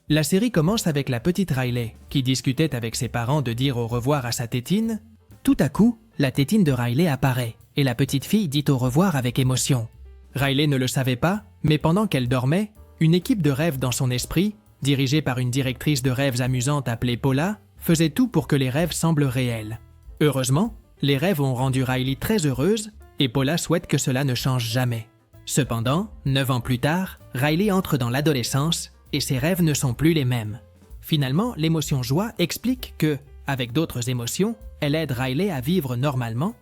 La série commence avec la petite Riley, qui discutait avec ses parents de dire au revoir à sa tétine. Tout à coup, la tétine de Riley apparaît, et la petite fille dit au revoir avec émotion. Riley ne le savait pas, mais pendant qu'elle dormait, une équipe de rêves dans son esprit, dirigée par une directrice de rêves amusante appelée Paula, faisait tout pour que les rêves semblent réels. Heureusement, les rêves ont rendu Riley très heureuse, et Paula souhaite que cela ne change jamais. Cependant, 9 ans plus tard, Riley entre dans l'adolescence, et ses rêves ne sont plus les mêmes. Finalement, l'émotion joie explique que, avec d'autres émotions, elle aide Riley à vivre normalement.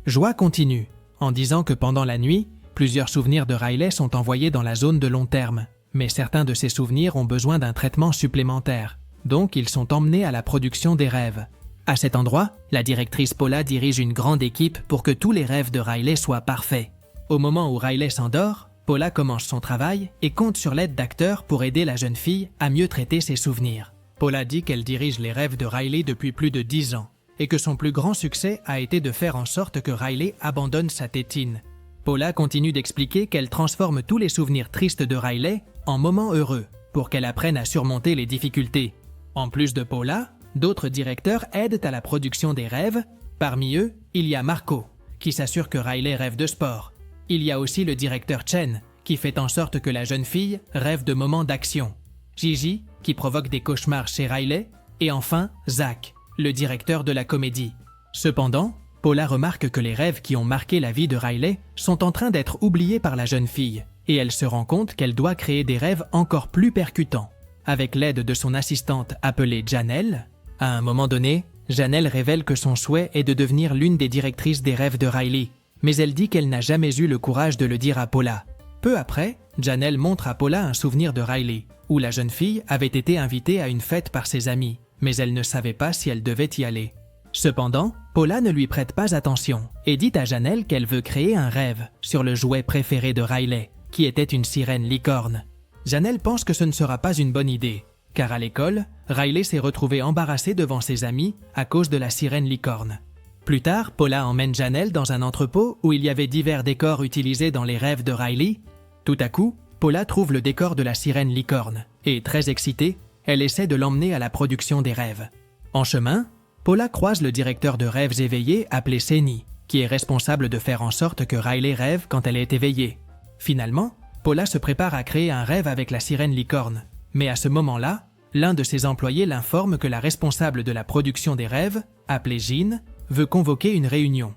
Joie continue, en disant que pendant la nuit, plusieurs souvenirs de Riley sont envoyés dans la zone de long terme, mais certains de ces souvenirs ont besoin d'un traitement supplémentaire, donc ils sont emmenés à la production des rêves. À cet endroit, la directrice Paula dirige une grande équipe pour que tous les rêves de Riley soient parfaits. Au moment où Riley s'endort, Paula commence son travail et compte sur l'aide d'acteurs pour aider la jeune fille à mieux traiter ses souvenirs. Paula dit qu'elle dirige les rêves de Riley depuis plus de 10 ans et que son plus grand succès a été de faire en sorte que Riley abandonne sa tétine. Paula continue d'expliquer qu'elle transforme tous les souvenirs tristes de Riley en moments heureux pour qu'elle apprenne à surmonter les difficultés. En plus de Paula, d'autres directeurs aident à la production des rêves. Parmi eux, il y a Marco, qui s'assure que Riley rêve de sport. Il y a aussi le directeur Chen, qui fait en sorte que la jeune fille rêve de moments d'action. Gigi, qui provoque des cauchemars chez Riley. Et enfin, Zach, le directeur de la comédie. Cependant, Paula remarque que les rêves qui ont marqué la vie de Riley sont en train d'être oubliés par la jeune fille, et elle se rend compte qu'elle doit créer des rêves encore plus percutants. Avec l'aide de son assistante appelée Janelle, à un moment donné, Janelle révèle que son souhait est de devenir l'une des directrices des rêves de Riley, mais elle dit qu'elle n'a jamais eu le courage de le dire à Paula. Peu après, Janelle montre à Paula un souvenir de Riley, où la jeune fille avait été invitée à une fête par ses amis, mais elle ne savait pas si elle devait y aller. Cependant, Paula ne lui prête pas attention et dit à Janelle qu'elle veut créer un rêve sur le jouet préféré de Riley, qui était une sirène licorne. Janelle pense que ce ne sera pas une bonne idée, car à l'école, Riley s'est retrouvé embarrassé devant ses amis à cause de la sirène licorne. Plus tard, Paula emmène Janelle dans un entrepôt où il y avait divers décors utilisés dans les rêves de Riley. Tout à coup, Paula trouve le décor de la sirène licorne et, très excitée, elle essaie de l'emmener à la production des rêves. En chemin, Paula croise le directeur de rêves éveillés appelé Seni, qui est responsable de faire en sorte que Riley rêve quand elle est éveillée. Finalement, Paula se prépare à créer un rêve avec la sirène licorne, mais à ce moment-là, l'un de ses employés l'informe que la responsable de la production des rêves, appelée Jean, veut convoquer une réunion.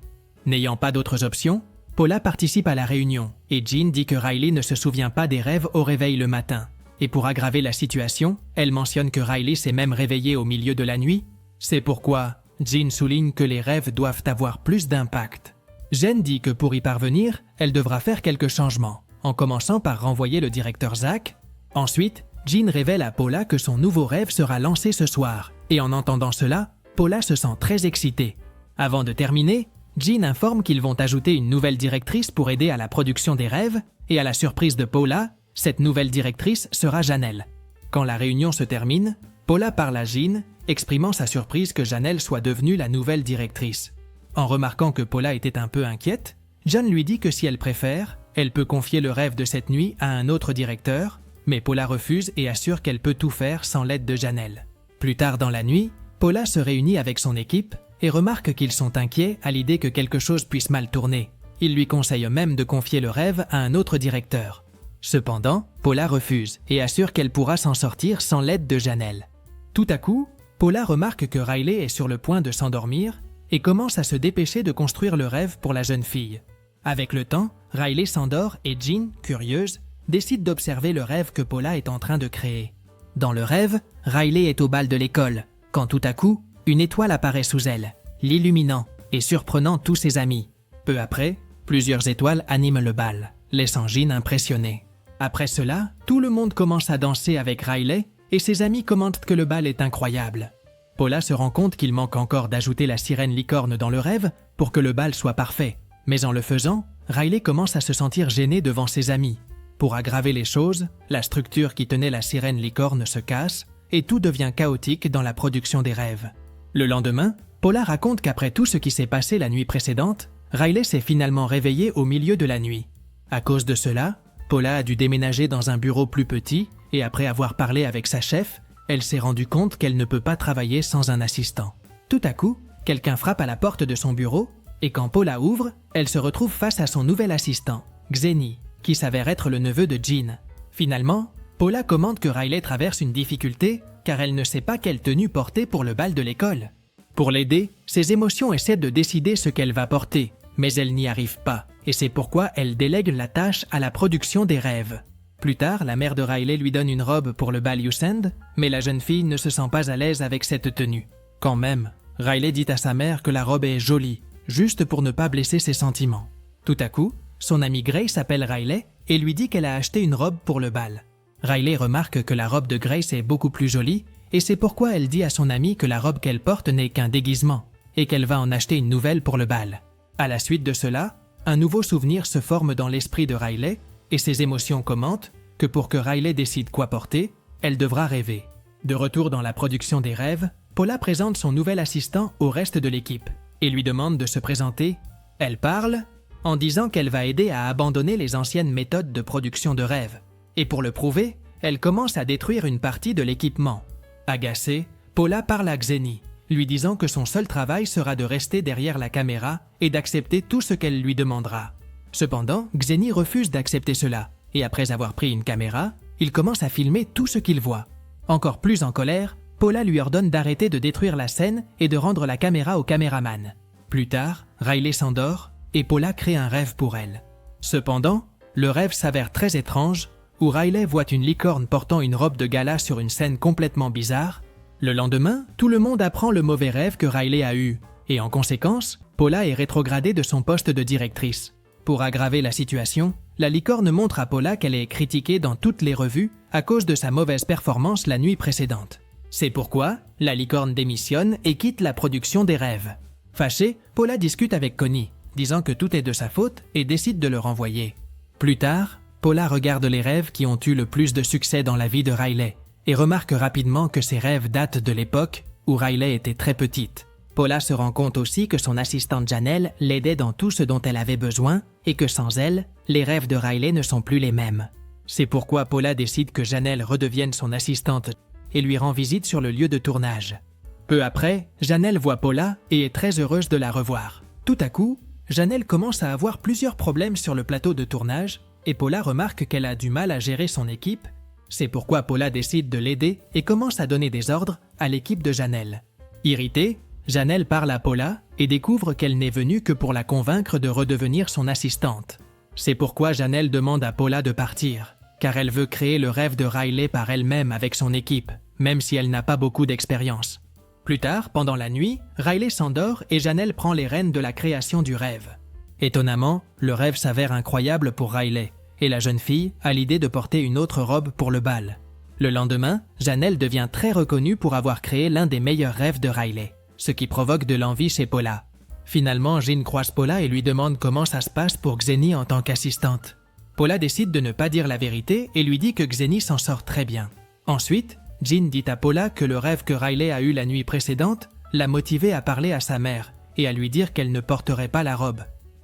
N'ayant pas d'autres options, Paula participe à la réunion et Jean dit que Riley ne se souvient pas des rêves au réveil le matin. Et pour aggraver la situation, elle mentionne que Riley s'est même réveillé au milieu de la nuit. C'est pourquoi Jean souligne que les rêves doivent avoir plus d'impact. Jean dit que pour y parvenir, elle devra faire quelques changements, en commençant par renvoyer le directeur Zach. Ensuite, Jean révèle à Paula que son nouveau rêve sera lancé ce soir, et en entendant cela, Paula se sent très excitée. Avant de terminer, Jean informe qu'ils vont ajouter une nouvelle directrice pour aider à la production des rêves, et à la surprise de Paula, cette nouvelle directrice sera Janelle. Quand la réunion se termine, Paula parle à Jean, exprimant sa surprise que Janelle soit devenue la nouvelle directrice. En remarquant que Paula était un peu inquiète, Jean lui dit que si elle préfère, elle peut confier le rêve de cette nuit à un autre directeur, mais Paula refuse et assure qu'elle peut tout faire sans l'aide de Janelle. Plus tard dans la nuit, Paula se réunit avec son équipe et remarque qu'ils sont inquiets à l'idée que quelque chose puisse mal tourner. Ils lui conseillent même de confier le rêve à un autre directeur. Cependant, Paula refuse et assure qu'elle pourra s'en sortir sans l'aide de Janelle. Tout à coup, Paula remarque que Riley est sur le point de s'endormir et commence à se dépêcher de construire le rêve pour la jeune fille. Avec le temps, Riley s'endort et Jean, curieuse, décide d'observer le rêve que Paula est en train de créer. Dans le rêve, Riley est au bal de l'école, quand tout à coup, une étoile apparaît sous elle, l'illuminant et surprenant tous ses amis. Peu après, plusieurs étoiles animent le bal, laissant Jean impressionnée. Après cela, tout le monde commence à danser avec Riley et ses amis commentent que le bal est incroyable. Paula se rend compte qu'il manque encore d'ajouter la sirène licorne dans le rêve pour que le bal soit parfait. Mais en le faisant, Riley commence à se sentir gênée devant ses amis. Pour aggraver les choses, la structure qui tenait la sirène licorne se casse et tout devient chaotique dans la production des rêves. Le lendemain, Paula raconte qu'après tout ce qui s'est passé la nuit précédente, Riley s'est finalement réveillé au milieu de la nuit. À cause de cela, Paula a dû déménager dans un bureau plus petit et après avoir parlé avec sa chef, elle s'est rendue compte qu'elle ne peut pas travailler sans un assistant. Tout à coup, quelqu'un frappe à la porte de son bureau, et quand Paula ouvre, elle se retrouve face à son nouvel assistant, Xeni, qui s'avère être le neveu de Jean. Finalement, Paula commente que Riley traverse une difficulté car elle ne sait pas quelle tenue porter pour le bal de l'école. Pour l'aider, ses émotions essaient de décider ce qu'elle va porter, mais elle n'y arrive pas, et c'est pourquoi elle délègue la tâche à la production des rêves. Plus tard, la mère de Riley lui donne une robe pour le bal Youth End, mais la jeune fille ne se sent pas à l'aise avec cette tenue. Quand même, Riley dit à sa mère que la robe est jolie, juste pour ne pas blesser ses sentiments. Tout à coup, son amie Grace appelle Riley et lui dit qu'elle a acheté une robe pour le bal. Riley remarque que la robe de Grace est beaucoup plus jolie et c'est pourquoi elle dit à son amie que la robe qu'elle porte n'est qu'un déguisement et qu'elle va en acheter une nouvelle pour le bal. À la suite de cela, un nouveau souvenir se forme dans l'esprit de Riley et ses émotions commentent que pour que Riley décide quoi porter, elle devra rêver. De retour dans la production des rêves, Paula présente son nouvel assistant au reste de l'équipe et lui demande de se présenter. Elle parle en disant qu'elle va aider à abandonner les anciennes méthodes de production de rêves. Et pour le prouver, elle commence à détruire une partie de l'équipement. Agacée, Paula parle à Xeni, lui disant que son seul travail sera de rester derrière la caméra et d'accepter tout ce qu'elle lui demandera. Cependant, Xeni refuse d'accepter cela, et après avoir pris une caméra, il commence à filmer tout ce qu'il voit. Encore plus en colère, Paula lui ordonne d'arrêter de détruire la scène et de rendre la caméra au caméraman. Plus tard, Riley s'endort et Paula crée un rêve pour elle. Cependant, le rêve s'avère très étrange, où Riley voit une licorne portant une robe de gala sur une scène complètement bizarre. Le lendemain, tout le monde apprend le mauvais rêve que Riley a eu, et en conséquence, Paula est rétrogradée de son poste de directrice. Pour aggraver la situation, la licorne montre à Paula qu'elle est critiquée dans toutes les revues à cause de sa mauvaise performance la nuit précédente. C'est pourquoi la licorne démissionne et quitte la production des rêves. Fâchée, Paula discute avec Connie, disant que tout est de sa faute et décide de le renvoyer. Plus tard, Paula regarde les rêves qui ont eu le plus de succès dans la vie de Riley et remarque rapidement que ces rêves datent de l'époque où Riley était très petite. Paula se rend compte aussi que son assistante Janelle l'aidait dans tout ce dont elle avait besoin et que sans elle, les rêves de Riley ne sont plus les mêmes. C'est pourquoi Paula décide que Janelle redevienne son assistante et lui rend visite sur le lieu de tournage. Peu après, Janelle voit Paula et est très heureuse de la revoir. Tout à coup, Janelle commence à avoir plusieurs problèmes sur le plateau de tournage et Paula remarque qu'elle a du mal à gérer son équipe. C'est pourquoi Paula décide de l'aider et commence à donner des ordres à l'équipe de Janelle. Irritée, Janelle parle à Paula et découvre qu'elle n'est venue que pour la convaincre de redevenir son assistante. C'est pourquoi Janelle demande à Paula de partir, car elle veut créer le rêve de Riley par elle-même avec son équipe, même si elle n'a pas beaucoup d'expérience. Plus tard, pendant la nuit, Riley s'endort et Janelle prend les rênes de la création du rêve. Étonnamment, le rêve s'avère incroyable pour Riley, et la jeune fille a l'idée de porter une autre robe pour le bal. Le lendemain, Janelle devient très reconnue pour avoir créé l'un des meilleurs rêves de Riley, ce qui provoque de l'envie chez Paula. Finalement, Jean croise Paula et lui demande comment ça se passe pour Xeni en tant qu'assistante. Paula décide de ne pas dire la vérité et lui dit que Xeni s'en sort très bien. Ensuite, Jean dit à Paula que le rêve que Riley a eu la nuit précédente l'a motivée à parler à sa mère et à lui dire qu'elle ne porterait pas la robe.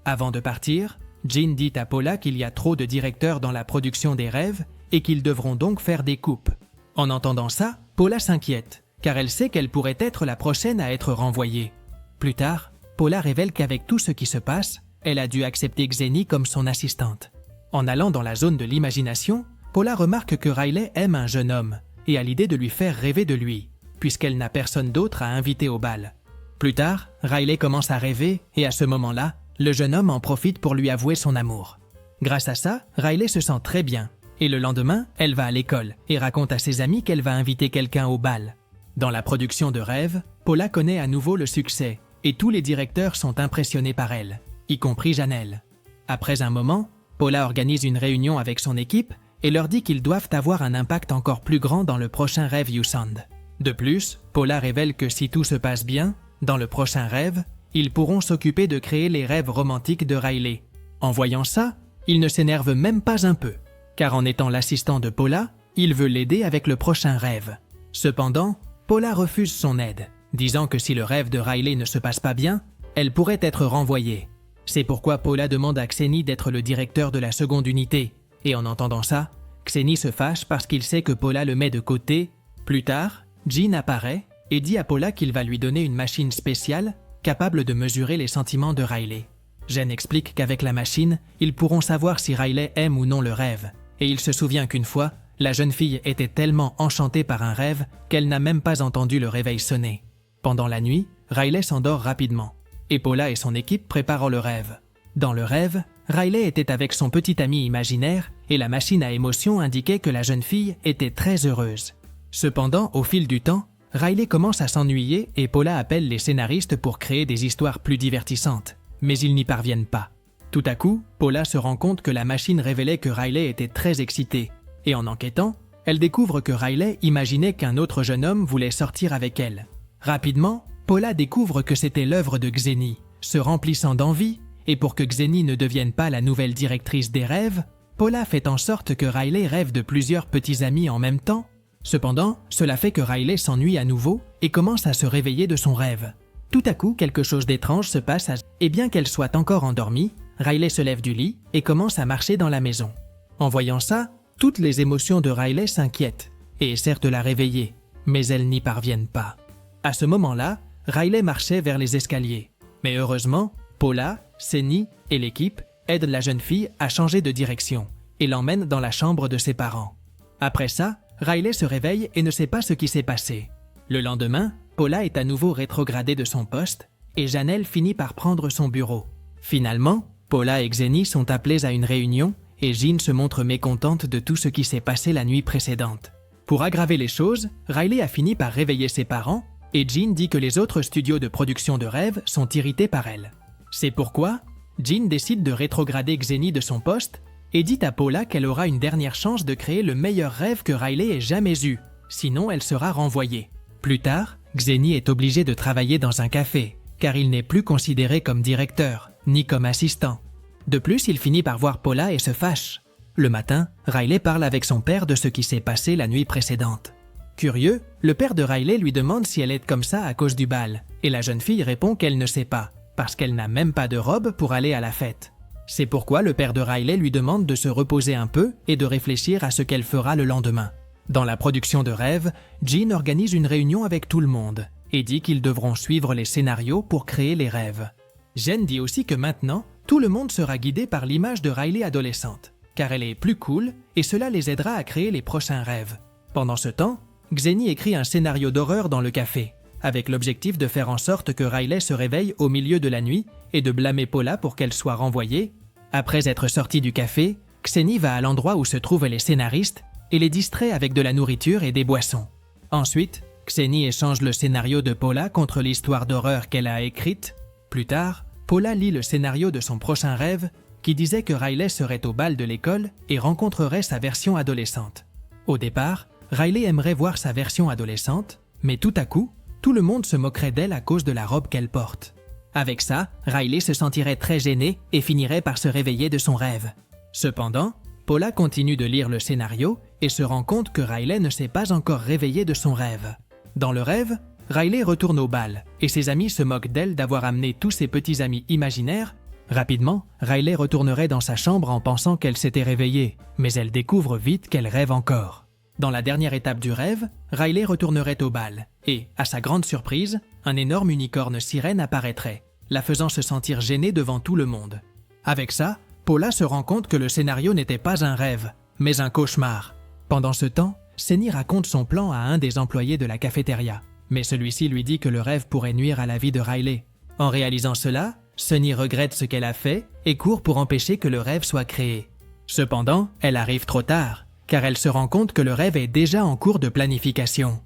Avant de partir, Jean dit à Paula qu'il y a trop de directeurs dans la production des rêves et qu'ils devront donc faire des coupes. En entendant ça, Paula s'inquiète, car elle sait qu'elle pourrait être la prochaine à être renvoyée. Plus tard, Paula révèle qu'avec tout ce qui se passe, elle a dû accepter Xeni comme son assistante. En allant dans la zone de l'imagination, Paula remarque que Riley aime un jeune homme et a l'idée de lui faire rêver de lui, puisqu'elle n'a personne d'autre à inviter au bal. Plus tard, Riley commence à rêver et à ce moment-là, le jeune homme en profite pour lui avouer son amour. Grâce à ça, Riley se sent très bien, et le lendemain, elle va à l'école et raconte à ses amis qu'elle va inviter quelqu'un au bal. Dans la production de rêve, Paula connaît à nouveau le succès, et tous les directeurs sont impressionnés par elle, y compris Janelle. Après un moment, Paula organise une réunion avec son équipe et leur dit qu'ils doivent avoir un impact encore plus grand dans le prochain rêve Youth End. De plus, Paula révèle que si tout se passe bien, dans le prochain rêve, ils pourront s'occuper de créer les rêves romantiques de Riley. En voyant ça, il ne s'énerve même pas un peu, car en étant l'assistant de Paula, il veut l'aider avec le prochain rêve. Cependant, Paula refuse son aide, disant que si le rêve de Riley ne se passe pas bien, elle pourrait être renvoyée. C'est pourquoi Paula demande à Xeni d'être le directeur de la seconde unité, et en entendant ça, Xeni se fâche parce qu'il sait que Paula le met de côté. Plus tard, Jean apparaît et dit à Paula qu'il va lui donner une machine spéciale capable de mesurer les sentiments de Riley. Jen explique qu'avec la machine, ils pourront savoir si Riley aime ou non le rêve. Et il se souvient qu'une fois, la jeune fille était tellement enchantée par un rêve qu'elle n'a même pas entendu le réveil sonner. Pendant la nuit, Riley s'endort rapidement. Et Paula et son équipe préparent le rêve. Dans le rêve, Riley était avec son petit ami imaginaire et la machine à émotion indiquait que la jeune fille était très heureuse. Cependant, au fil du temps, Riley commence à s'ennuyer et Paula appelle les scénaristes pour créer des histoires plus divertissantes. Mais ils n'y parviennent pas. Tout à coup, Paula se rend compte que la machine révélait que Riley était très excité. Et en enquêtant, elle découvre que Riley imaginait qu'un autre jeune homme voulait sortir avec elle. Rapidement, Paula découvre que c'était l'œuvre de Xeni. Se remplissant d'envie, et pour que Xeni ne devienne pas la nouvelle directrice des rêves, Paula fait en sorte que Riley rêve de plusieurs petits amis en même temps. Cependant, cela fait que Riley s'ennuie à nouveau et commence à se réveiller de son rêve. Tout à coup, quelque chose d'étrange se passe et bien qu'elle soit encore endormie, Riley se lève du lit et commence à marcher dans la maison. En voyant ça, toutes les émotions de Riley s'inquiètent et essaient de la réveiller, mais elles n'y parviennent pas. À ce moment-là, Riley marchait vers les escaliers. Mais heureusement, Paula, Xeni et l'équipe aident la jeune fille à changer de direction et l'emmènent dans la chambre de ses parents. Après ça, Riley se réveille et ne sait pas ce qui s'est passé. Le lendemain, Paula est à nouveau rétrogradée de son poste et Janelle finit par prendre son bureau. Finalement, Paula et Xeni sont appelés à une réunion et Jean se montre mécontente de tout ce qui s'est passé la nuit précédente. Pour aggraver les choses, Riley a fini par réveiller ses parents et Jean dit que les autres studios de production de rêves sont irrités par elle. C'est pourquoi Jean décide de rétrograder Xeni de son poste et dit à Paula qu'elle aura une dernière chance de créer le meilleur rêve que Riley ait jamais eu, sinon elle sera renvoyée. Plus tard, Xeni est obligé de travailler dans un café, car il n'est plus considéré comme directeur, ni comme assistant. De plus, il finit par voir Paula et se fâche. Le matin, Riley parle avec son père de ce qui s'est passé la nuit précédente. Curieux, le père de Riley lui demande si elle est comme ça à cause du bal, et la jeune fille répond qu'elle ne sait pas, parce qu'elle n'a même pas de robe pour aller à la fête. C'est pourquoi le père de Riley lui demande de se reposer un peu et de réfléchir à ce qu'elle fera le lendemain. Dans la production de rêves, Jean organise une réunion avec tout le monde et dit qu'ils devront suivre les scénarios pour créer les rêves. Jen dit aussi que maintenant, tout le monde sera guidé par l'image de Riley adolescente, car elle est plus cool et cela les aidera à créer les prochains rêves. Pendant ce temps, Xeni écrit un scénario d'horreur dans le café, avec l'objectif de faire en sorte que Riley se réveille au milieu de la nuit et de blâmer Paula pour qu'elle soit renvoyée. Après être sortie du café, Xeni va à l'endroit où se trouvent les scénaristes et les distrait avec de la nourriture et des boissons. Ensuite, Xeni échange le scénario de Paula contre l'histoire d'horreur qu'elle a écrite. Plus tard, Paula lit le scénario de son prochain rêve qui disait que Riley serait au bal de l'école et rencontrerait sa version adolescente. Au départ, Riley aimerait voir sa version adolescente, mais tout à coup, tout le monde se moquerait d'elle à cause de la robe qu'elle porte. Avec ça, Riley se sentirait très gênée et finirait par se réveiller de son rêve. Cependant, Paula continue de lire le scénario et se rend compte que Riley ne s'est pas encore réveillée de son rêve. Dans le rêve, Riley retourne au bal et ses amis se moquent d'elle d'avoir amené tous ses petits amis imaginaires. Rapidement, Riley retournerait dans sa chambre en pensant qu'elle s'était réveillée, mais elle découvre vite qu'elle rêve encore. Dans la dernière étape du rêve, Riley retournerait au bal et, à sa grande surprise, un énorme unicorne sirène apparaîtrait, la faisant se sentir gênée devant tout le monde. Avec ça, Paula se rend compte que le scénario n'était pas un rêve, mais un cauchemar. Pendant ce temps, Xeni raconte son plan à un des employés de la cafétéria, mais celui-ci lui dit que le rêve pourrait nuire à la vie de Riley. En réalisant cela, Xeni regrette ce qu'elle a fait et court pour empêcher que le rêve soit créé. Cependant, elle arrive trop tard, car elle se rend compte que le rêve est déjà en cours de planification.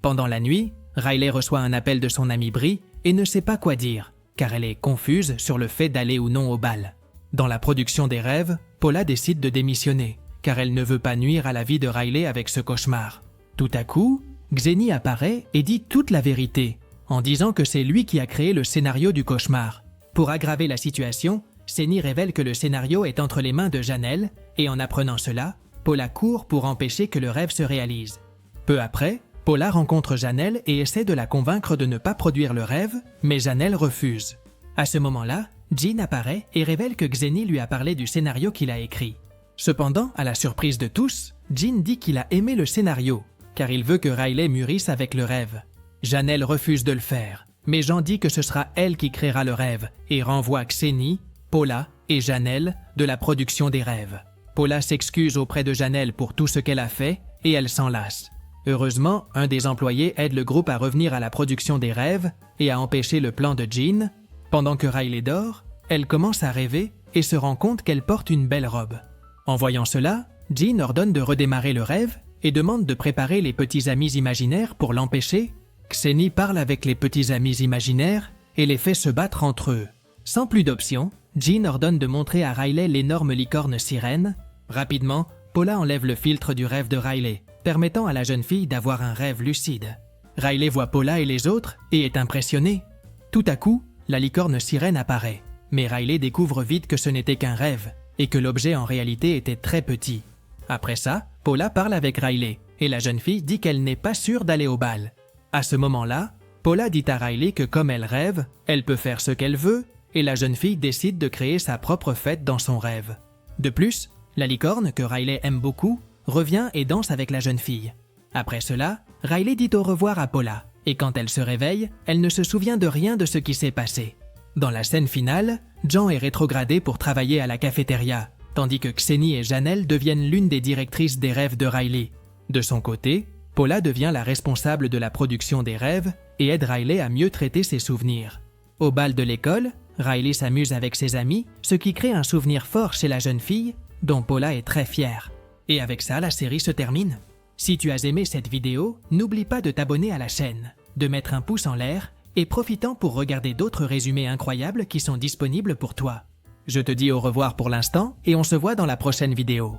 Pendant la nuit, Riley reçoit un appel de son amie Bri et ne sait pas quoi dire, car elle est confuse sur le fait d'aller ou non au bal. Dans la production des rêves, Paula décide de démissionner, car elle ne veut pas nuire à la vie de Riley avec ce cauchemar. Tout à coup, Xeni apparaît et dit toute la vérité, en disant que c'est lui qui a créé le scénario du cauchemar. Pour aggraver la situation, Xeni révèle que le scénario est entre les mains de Janelle, et en apprenant cela, Paula court pour empêcher que le rêve se réalise. Peu après, Paula rencontre Janelle et essaie de la convaincre de ne pas produire le rêve, mais Janelle refuse. À ce moment-là, Jean apparaît et révèle que Xeni lui a parlé du scénario qu'il a écrit. Cependant, à la surprise de tous, Jean dit qu'il a aimé le scénario, car il veut que Riley mûrisse avec le rêve. Janelle refuse de le faire, mais Jean dit que ce sera elle qui créera le rêve et renvoie Xeni, Paula et Janelle de la production des rêves. Paula s'excuse auprès de Janelle pour tout ce qu'elle a fait et elle s'en lasse. Heureusement, un des employés aide le groupe à revenir à la production des rêves et à empêcher le plan de Jean. Pendant que Riley dort, elle commence à rêver et se rend compte qu'elle porte une belle robe. En voyant cela, Jean ordonne de redémarrer le rêve et demande de préparer les petits amis imaginaires pour l'empêcher. Xeni parle avec les petits amis imaginaires et les fait se battre entre eux. Sans plus d'options, Jean ordonne de montrer à Riley l'énorme licorne sirène. Rapidement, Paula enlève le filtre du rêve de Riley, permettant à la jeune fille d'avoir un rêve lucide. Riley voit Paula et les autres et est impressionné. Tout à coup, la licorne sirène apparaît, mais Riley découvre vite que ce n'était qu'un rêve et que l'objet en réalité était très petit. Après ça, Paula parle avec Riley et la jeune fille dit qu'elle n'est pas sûre d'aller au bal. À ce moment-là, Paula dit à Riley que comme elle rêve, elle peut faire ce qu'elle veut et la jeune fille décide de créer sa propre fête dans son rêve. De plus, la licorne, que Riley aime beaucoup, revient et danse avec la jeune fille. Après cela, Riley dit au revoir à Paula et quand elle se réveille, elle ne se souvient de rien de ce qui s'est passé. Dans la scène finale, Jean est rétrogradé pour travailler à la cafétéria, tandis que Xeni et Janelle deviennent l'une des directrices des rêves de Riley. De son côté, Paula devient la responsable de la production des rêves et aide Riley à mieux traiter ses souvenirs. Au bal de l'école, Riley s'amuse avec ses amis, ce qui crée un souvenir fort chez la jeune fille, dont Paula est très fière. Et avec ça, la série se termine. Si tu as aimé cette vidéo, n'oublie pas de t'abonner à la chaîne, de mettre un pouce en l'air et profitant pour regarder d'autres résumés incroyables qui sont disponibles pour toi. Je te dis au revoir pour l'instant et on se voit dans la prochaine vidéo.